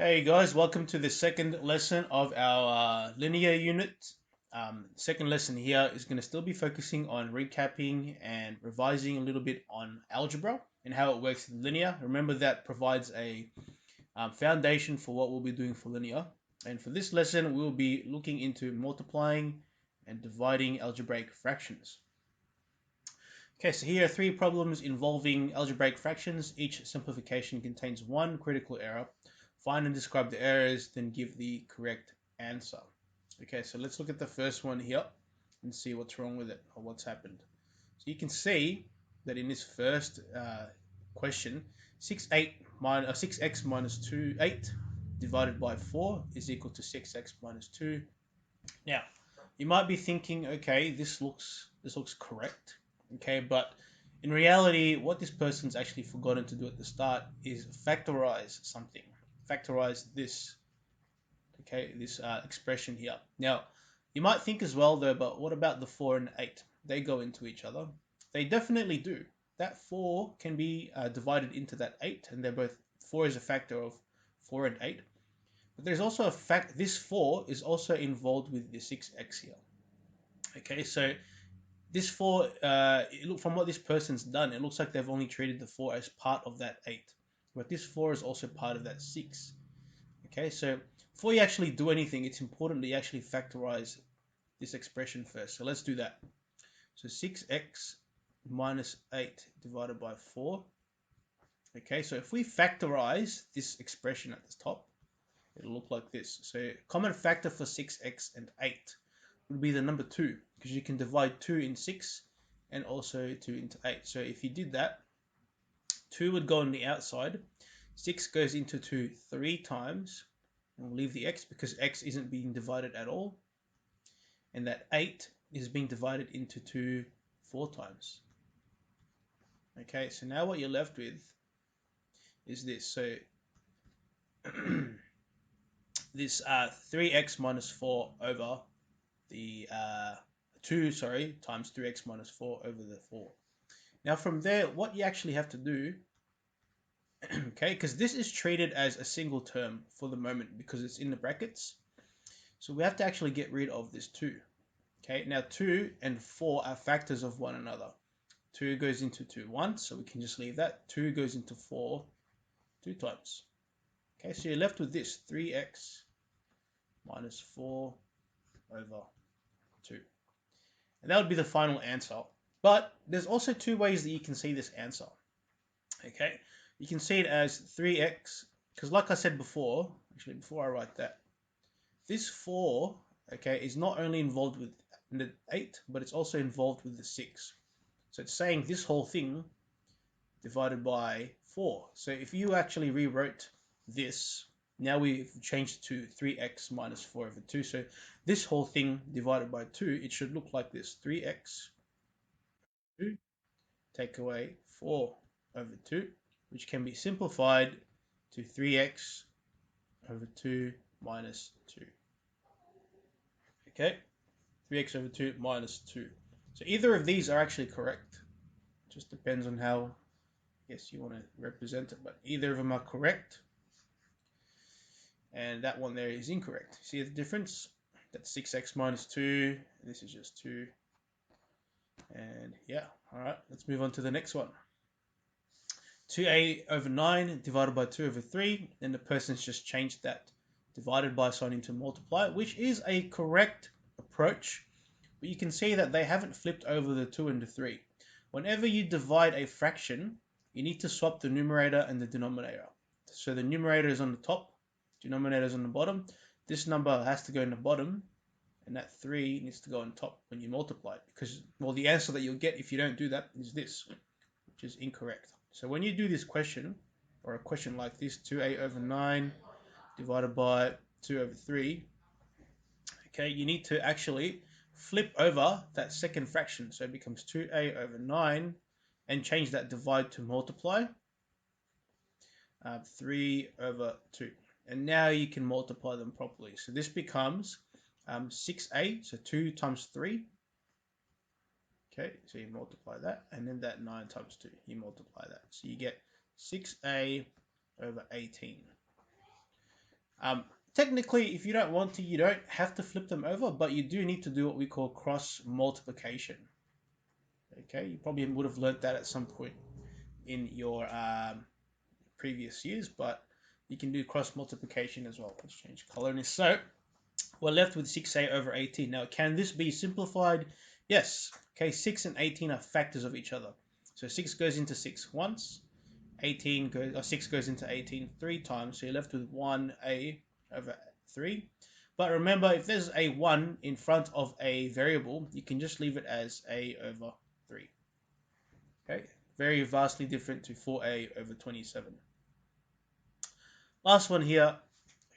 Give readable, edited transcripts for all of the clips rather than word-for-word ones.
Okay, guys, welcome to the second lesson of our linear unit. Second lesson here is going to still be focusing on recapping and revising a little bit on algebra and how it works in linear. Remember that provides a foundation for what we'll be doing for linear. And for this lesson, we'll be looking into multiplying and dividing algebraic fractions. Okay, so here are three problems involving algebraic fractions. Each simplification contains one critical error. Find and describe the errors, then give the correct answer. Okay, so let's look at the first one here and see what's wrong with it or what's happened. So you can see that in this first question, 6x minus 8 divided by 4 is equal to 6x minus 2. Now, you might be thinking, okay, this looks correct, okay, but in reality, what this person's actually forgotten to do at the start is factorize something. Factorize this, okay, this expression here. Now, you might think as well, though, but what about the 4 and 8? They go into each other. They definitely do. That 4 can be divided into that 8, and they're both 4 is a factor of 4 and 8. But there's also a fact, this 4 is also involved with the 6x here. Okay, so this 4, from what this person's done, it looks like they've only treated the 4 as part of that 8. But this 4 is also part of that 6. Okay, so before you actually do anything, it's important that you actually factorize this expression first. So let's do that. So 6x minus 8 divided by 4. Okay, so if we factorize this expression at the top, it'll look like this. So common factor for 6x and 8 would be the number 2, because you can divide 2 in 6 and also 2 into 8. So if you did that, 2 would go on the outside, 6 goes into 2 3 times, and we'll leave the x because x isn't being divided at all, and that 8 is being divided into 2 4 times. Okay, so now what you're left with is this. So this 3x minus 4 over the 2, times 3x minus 4 over the 4. Now from there, what you actually have to do, okay, because this is treated as a single term for the moment because it's in the brackets. So we have to actually get rid of this 2. Okay, now 2 and 4 are factors of one another. 2 goes into 2 once, so we can just leave that. 2 goes into 4 2 times. Okay, so you're left with this 3x minus 4 over 2. And that would be the final answer. But there's also two ways that you can see this answer. Okay, you can see it as 3x, because like I said before, actually before I write that, this 4, okay, is not only involved with the 8, but it's also involved with the 6. So it's saying this whole thing divided by 4. So if you actually rewrote this, now we've changed to 3x minus 4 over 2. So this whole thing divided by 2, it should look like this. 3x 2, take away 4 over 2, which can be simplified to 3x over 2 minus 2. Okay, 3x over 2 minus 2. So either of these are actually correct. It just depends on how, I guess, you want to represent it, but either of them are correct. And that one there is incorrect. See the difference? That's 6x minus 2. This is just 2. And yeah, all right, let's move on to the next one. 2a over 9 divided by 2 over 3. Then the person's just changed that divided by sign into multiply, which is a correct approach. But you can see that they haven't flipped over the 2 and the 3. Whenever you divide a fraction, you need to swap the numerator and the denominator. So the numerator is on the top, denominator is on the bottom. This number has to go in the bottom, and that 3 needs to go on top when you multiply it. Because, well, the answer that you'll get if you don't do that is this, which is incorrect. So when you do this question, or a question like this, 2a over 9 divided by 2 over 3, okay, you need to actually flip over that second fraction. So it becomes 2a over 9 and change that divide to multiply, 3 over 2. And now you can multiply them properly. So this becomes 6a, so 2 times 3. Okay, so you multiply that, and then that 9 times 2, you multiply that. So you get 6a over 18. Um, Technically, if you don't want to, you don't have to flip them over, but you do need to do what we call cross multiplication. Okay, you probably would have learned that at some point in your previous years, but you can do cross multiplication as well. Let's change color in this. So we're left with 6a over 18. Now, can this be simplified? Yes. Okay, 6 and 18 are factors of each other. So 6 goes into 6 once, 6 goes into 18 three times, so you're left with 1a over 3. But remember, if there's a 1 in front of a variable, you can just leave it as a over 3. Okay, very vastly different to 4a over 27. Last one here.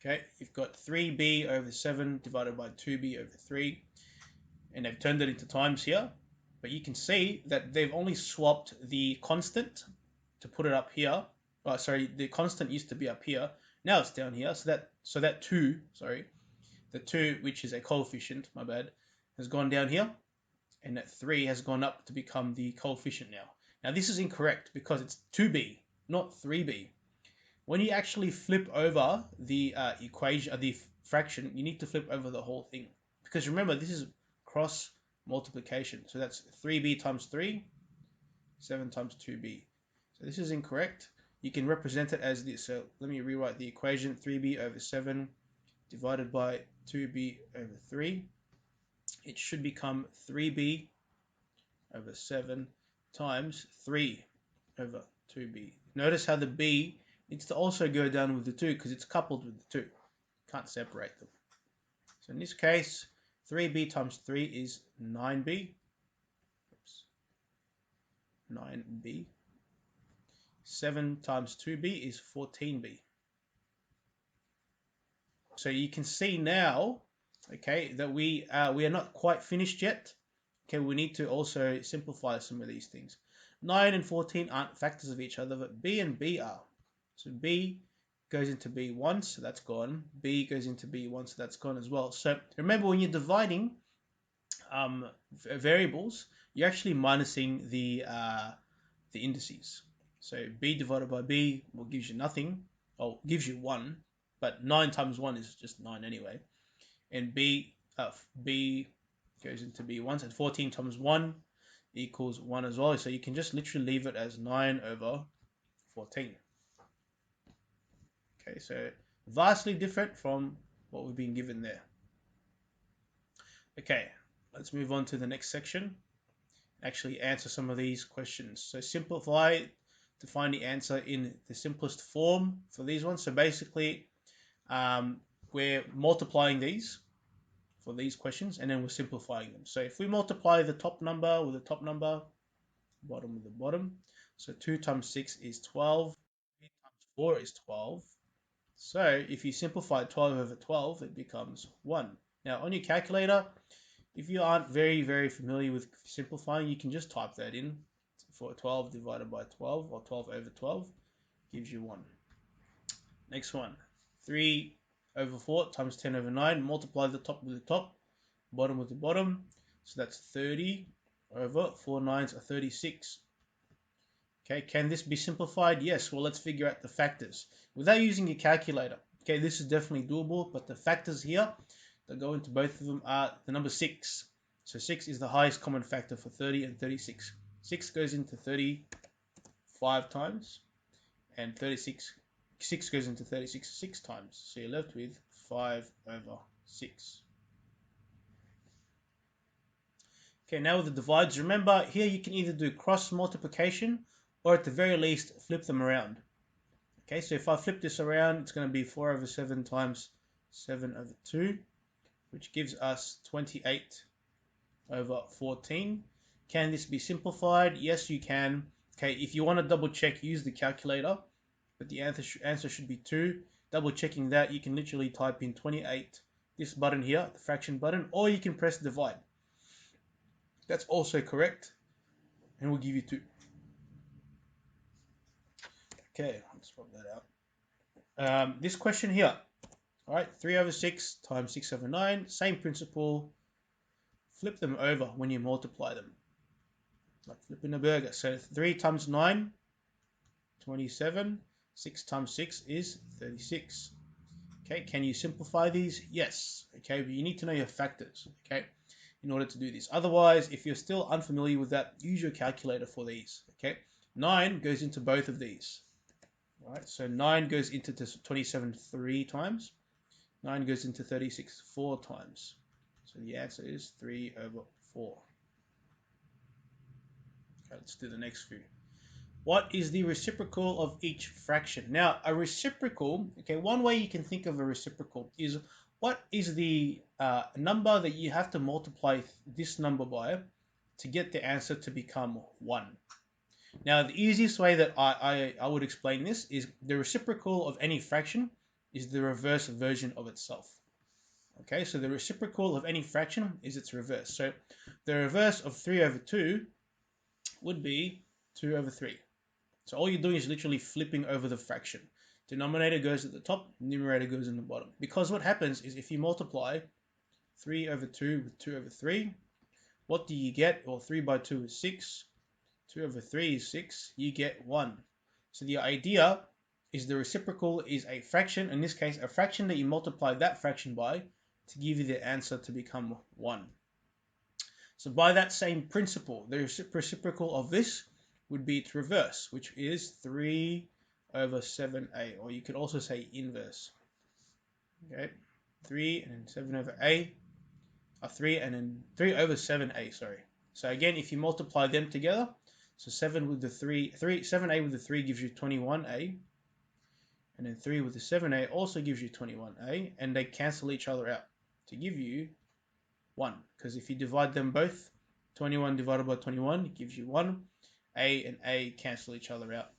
Okay, you've got 3b over 7 divided by 2b over 3, and they've turned it into times here. But you can see that they've only swapped the constant to put it up here. Oh, sorry, the constant used to be up here. Now it's down here. So that 2, sorry, the 2, which is a coefficient, my bad, has gone down here, and that 3 has gone up to become the coefficient now. Now this is incorrect because it's 2b, not 3b. When you actually flip over the equation, the fraction, you need to flip over the whole thing. Because remember, this is cross multiplication. So that's 3b times 3, 7 times 2b. So this is incorrect. You can represent it as this. So let me rewrite the equation. 3b over 7 divided by 2b over 3. It should become 3b over 7 times 3 over 2b. Notice how the b needs to also go down with the 2 because it's coupled with the 2. Can't separate them. So in this case, 3b times 3 is 9b. Oops. 9b. 7 times 2b is 14b. So you can see now, okay, that we are not quite finished yet. Okay, we need to also simplify some of these things. 9 and 14 aren't factors of each other, but b and b are. So b goes into b once, so that's gone. B goes into b once, so that's gone as well. So remember, when you're dividing variables, you're actually minusing the indices. So b divided by b will gives you nothing, or gives you 1, but 9 times 1 is just 9 anyway. And b goes into b once, and 14 times 1 equals 1 as well. So you can just literally leave it as 9 over 14. Okay, so vastly different from what we've been given there. Okay, let's move on to the next section. Actually answer some of these questions. So simplify to find the answer in the simplest form for these ones. So basically, we're multiplying these for these questions, and then we're simplifying them. So if we multiply the top number with the top number, bottom with the bottom, so 2 times 6 is 12, 3 times 4 is 12. So if you simplify 12 over 12, it becomes 1. Now on your calculator, if you aren't very familiar with simplifying, you can just type that in. For 12 divided by 12, or 12 over 12, gives you 1. Next one, 3 over 4 times 10 over 9. Multiply the top with the top, bottom with the bottom. So that's 30 over 4 nines are 36. Okay, can this be simplified? Yes. Well, let's figure out the factors without using your calculator. Okay, this is definitely doable, but the factors here that go into both of them are the number 6. So 6 is the highest common factor for 30 and 36. 6 goes into 35 times, and 6 goes into 36 6 times. So you're left with 5 over 6. Okay, now with the divides, remember here you can either do cross multiplication or at the very least flip them around. Okay, so if I flip this around, it's going to be 4 over 7 times 7 over 2, which gives us 28 over 14. Can this be simplified? Yes, you can. Okay, if you want to double check, use the calculator, but the answer should be 2. Double checking that, you can literally type in 28, this button here, the fraction button, or you can press divide. That's also correct, and we'll give you 2. Okay, let's pop that out. This question here, all right, 3 over 6 times 6 over 9, same principle. Flip them over when you multiply them, like flipping a burger. So 3 times 9, 27. 6 times 6 is 36. Okay, can you simplify these? Yes. Okay, but you need to know your factors, okay, in order to do this. Otherwise, if you're still unfamiliar with that, use your calculator for these, okay. 9 goes into both of these. All right, so 9 goes into 27 3 times. 9 goes into 36 4 times. So the answer is 3/4. Okay, let's do the next few. What is the reciprocal of each fraction? Now, a reciprocal, okay, one way you can think of a reciprocal is what is the number that you have to multiply this number by to get the answer to become 1. Now, the easiest way that I would explain this is the reciprocal of any fraction is the reverse version of itself. Okay, so the reciprocal of any fraction is its reverse. So the reverse of 3/2 would be 2/3. So all you're doing is literally flipping over the fraction. Denominator goes at the top, numerator goes in the bottom. Because what happens is if you multiply 3/2 with 2/3, what do you get? Well, 3 by 2 is 6. 2/3 is 6. You get 1. So the idea is the reciprocal is a fraction, in this case, a fraction that you multiply that fraction by to give you the answer to become 1. So by that same principle, the reciprocal of this would be its reverse, which is 3/7a, or you could also say inverse. Okay, 3 and then 7/a, 3 and then 3/7a, sorry. So again, if you multiply them together, so 7 with the 7a with the 3 gives you 21a, and then 3 with the 7a also gives you 21a, and they cancel each other out to give you 1, because if you divide them both, 21 divided by 21 gives you 1. A and A cancel each other out.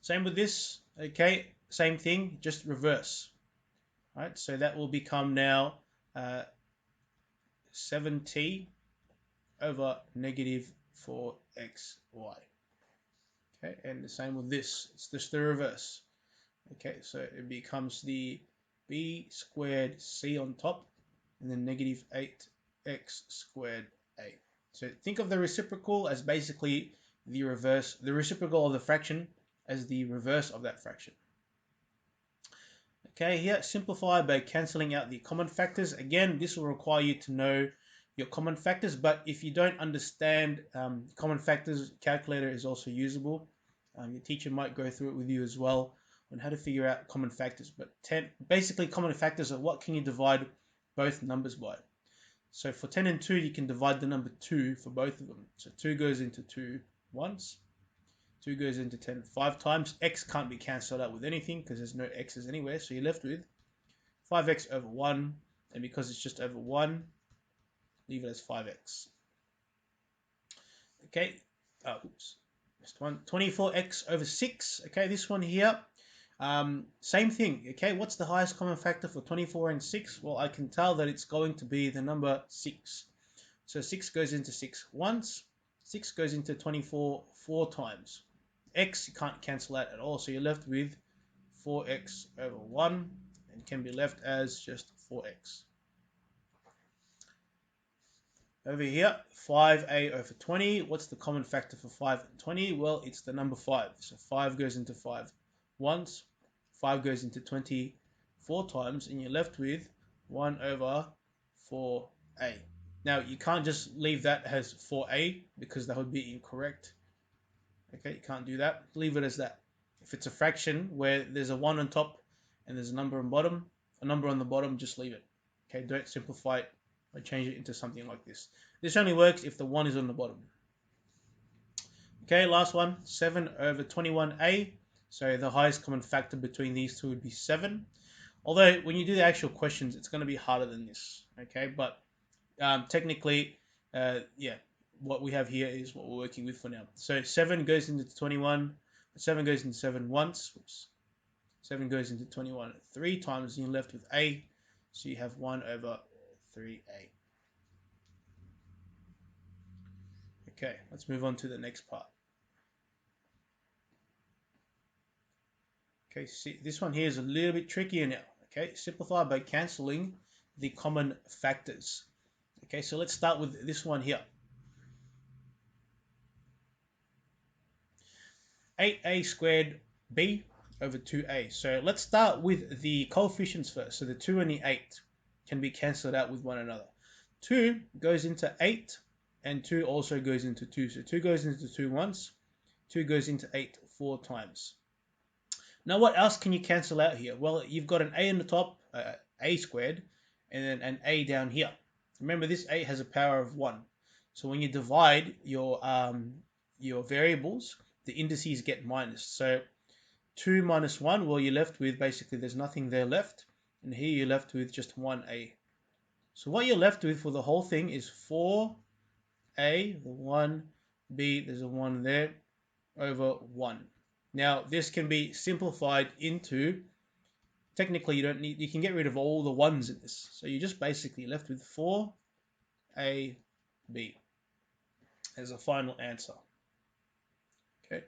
Same with this, okay, same thing, just reverse. All right, so that will become now 7t over negative 4xy. Okay, and the same with this, it's just the reverse. Okay, so it becomes the b squared c on top, and then negative 8x squared a. So think of the reciprocal as basically the reverse, the reciprocal of the fraction as the reverse of that fraction. Okay, here simplify by cancelling out the common factors. Again, this will require you to know your common factors, but if you don't understand common factors, calculator is also usable. Your teacher might go through it with you as well on how to figure out common factors. But basically common factors are what can you divide both numbers by. So for 10 and 2, you can divide the number 2 for both of them. So 2 goes into 2 once. 2 goes into 10 5 times. X can't be cancelled out with anything because there's no x's anywhere. So you're left with 5x over 1. And because it's just over 1, leave it as 5x. Okay. Oops. Just one. 24x over 6. Okay, this one here. Same thing. Okay, what's the highest common factor for 24 and 6? Well, I can tell that it's going to be the number 6. So 6 goes into 6 once. 6 goes into 24 4 times. X you can't cancel that at all, so you're left with 4x over 1, and can be left as just 4x. Over here, 5a over 20. What's the common factor for 5 and 20? Well, it's the number 5. So 5 goes into 5 once. 5 goes into 20 4 times, and you're left with 1 over 4a. Now, you can't just leave that as 4a because that would be incorrect. Okay, you can't do that. Leave it as that. If it's a fraction where there's a 1 on top and there's a number on bottom, a number on the bottom, just leave it. Okay, don't simplify it or change it into something like this. This only works if the 1 is on the bottom. Okay, last one, 7 over 21a. So the highest common factor between these two would be 7. Although when you do the actual questions, it's going to be harder than this. Okay, but technically, yeah, what we have here is what we're working with for now. So 7 goes into 21. 7 goes into 7 once. Oops. 7 goes into 21 3 times, and you're left with a. So you have 1 over 3a. Okay, let's move on to the next part. Okay, see, this one here is a little bit trickier now. Okay, simplify by cancelling the common factors. Okay, so let's start with this one here. 8a squared b over 2a. So let's start with the coefficients first. So the 2 and the 8 can be cancelled out with one another. 2 goes into 8 and 2 also goes into 2. So 2 goes into 2 once, 2 goes into 8 4 times. Now what else can you cancel out here? Well, you've got an a in the top, a squared, and then an a down here. Remember, this 8 has a power of 1. So when you divide your variables, the indices get minus. So 2 minus 1, well, you're left with, basically, there's nothing there left. And here you're left with just 1a. So what you're left with for the whole thing is 4a, the 1b, there's a 1 there, over 1. Now, this can be simplified into, technically, you can get rid of all the 1's in this. So you're just basically left with 4ab as a final answer. Okay.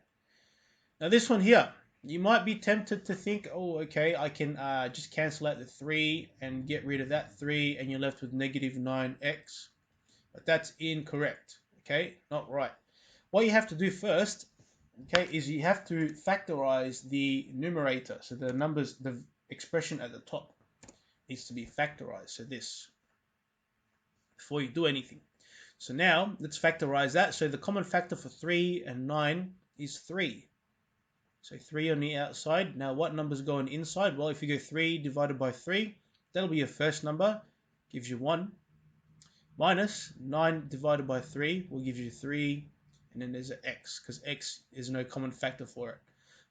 Now this one here, you might be tempted to think, oh, okay, I can just cancel out the 3 and get rid of that 3, and you're left with negative 9x. But that's incorrect, okay? Not right. What you have to do first, okay, is you have to factorize the numerator. So the numbers, the expression at the top needs to be factorized. So this, before you do anything. So now let's factorize that. So the common factor for 3 and 9 is 3. So 3 on the outside. Now what numbers go on inside? Well, if you go 3 divided by 3, that'll be your first number, gives you 1. Minus 9 divided by 3 will give you 3. And then there's an x, because x is no common factor for it.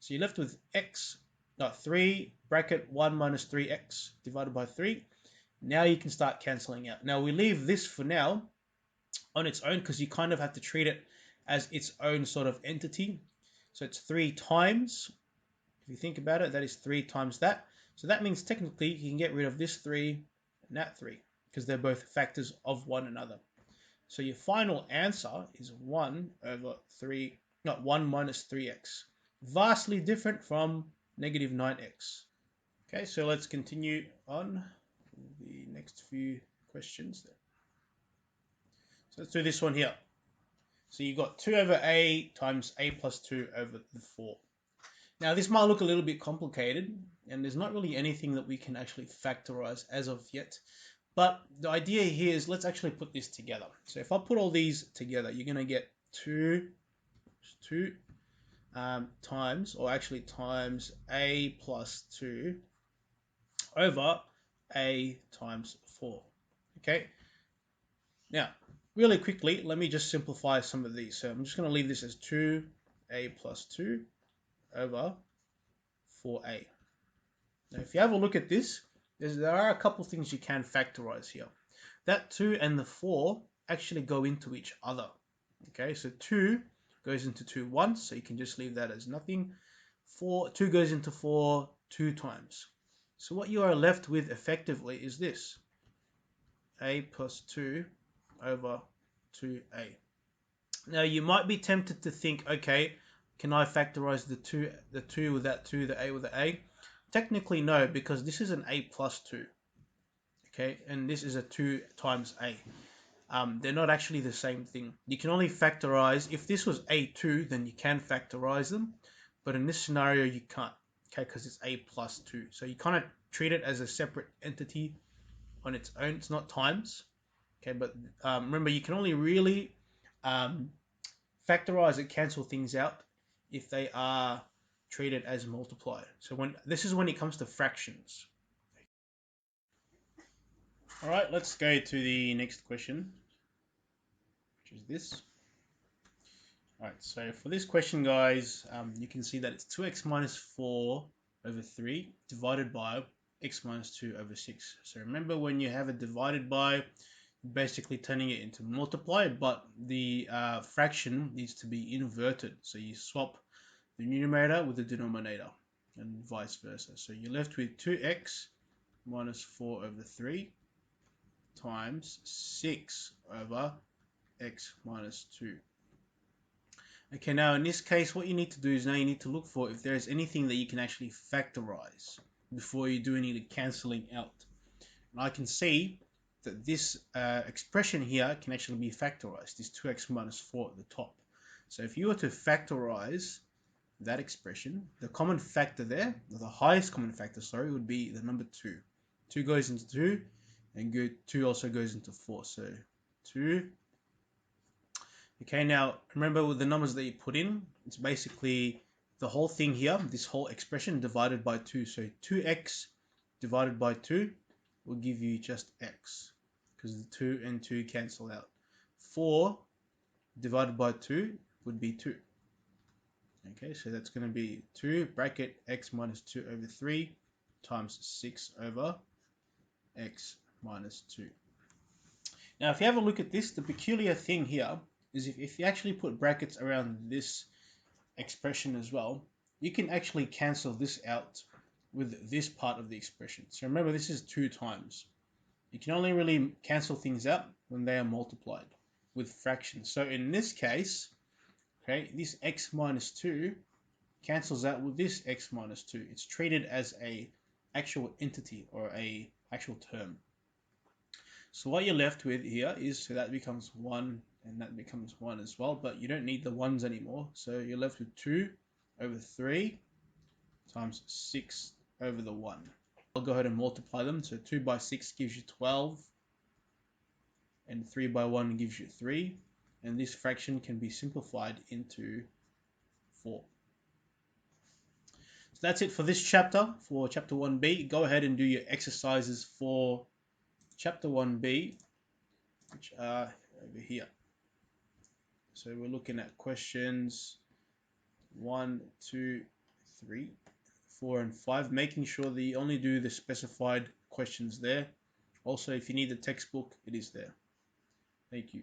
So you're left with x, 3 bracket 1 minus 3x divided by 3. Now you can start cancelling out. Now we leave this for now on its own, because you kind of have to treat it as its own sort of entity. So it's 3 times, if you think about it, that is 3 times that. So that means technically you can get rid of this 3 and that 3, because they're both factors of one another. So your final answer is 1 over 3, not 1 minus 3x. Vastly different from negative 9x. Okay, so let's continue on the next few questions there. So let's do this one here. So you've got 2 over a times a plus 2 over the 4. Now this might look a little bit complicated, and there's not really anything that we can actually factorize as of yet. But the idea here is, let's actually put this together. So if I put all these together, you're going to get 2 times, or actually times a plus 2 over a times 4. Okay. Now, really quickly, let me just simplify some of these. So I'm just going to leave this as 2a plus 2 over 4a. Now, if you have a look at this, there are a couple things you can factorize here. That 2 and the 4 actually go into each other. Okay, so 2 goes into 2 once, so you can just leave that as nothing. 2 goes into 4 2 times. So what you are left with effectively is this: a plus 2 over 2a. Now you might be tempted to think, okay, can I factorize the 2 with that 2, the a with the a? Technically no, because this is an a plus 2, okay, and this is a 2 times a. They're not actually the same thing. You can only factorize, if this was a2, then you can factorize them, but in this scenario you can't, okay, because it's a plus 2. So you kind of treat it as a separate entity on its own. It's not times, okay, but remember, you can only really factorize and cancel things out if they are treated as multiply. So this is when it comes to fractions. All right, let's go to the next question, which is this. All right, so for this question, guys, you can see that it's 2x minus 4 over 3 divided by x minus 2 over 6. So remember, when you have a divided by, basically turning it into multiply, but the fraction needs to be inverted. So you swap the numerator with the denominator and vice versa. So you're left with 2x minus 4 over 3 times 6 over x minus 2. Okay, now in this case, what you need to do is now you need to look for if there is anything that you can actually factorize before you do any cancelling out. And I can see that this expression here can actually be factorized, this 2x minus 4 at the top. So if you were to factorize that expression, the common factor there, or the highest common factor, sorry, would be the number 2. 2 goes into 2, and 2 also goes into 4. So 2. Okay, now remember with the numbers that you put in, it's basically the whole thing here, this whole expression divided by 2. So 2x divided by 2 will give you just x, because the 2 and 2 cancel out. 4 divided by 2 would be 2. Okay, so that's going to be 2 bracket x minus 2 over 3 times 6 over x minus 2. Now, if you have a look at this, the peculiar thing here is if you actually put brackets around this expression as well, you can actually cancel this out with this part of the expression. So remember, this is 2 times. You can only really cancel things out when they are multiplied with fractions. So in this case, okay, this x minus 2 cancels out with this x minus 2. It's treated as a actual entity or a actual term. So what you're left with here is, so that becomes 1 and that becomes 1 as well, but you don't need the 1's anymore. So you're left with 2 over 3 times 6 over the 1. I'll go ahead and multiply them. So 2 by 6 gives you 12 and 3 by 1 gives you 3, and this fraction can be simplified into 4. So that's it for this chapter, for chapter 1b. Go ahead and do your exercises for chapter 1b, which are over here. So we're looking at questions 1, 2, 3, 4, and 5, making sure that you only do the specified questions there. Also, if you need the textbook, it is there. Thank you.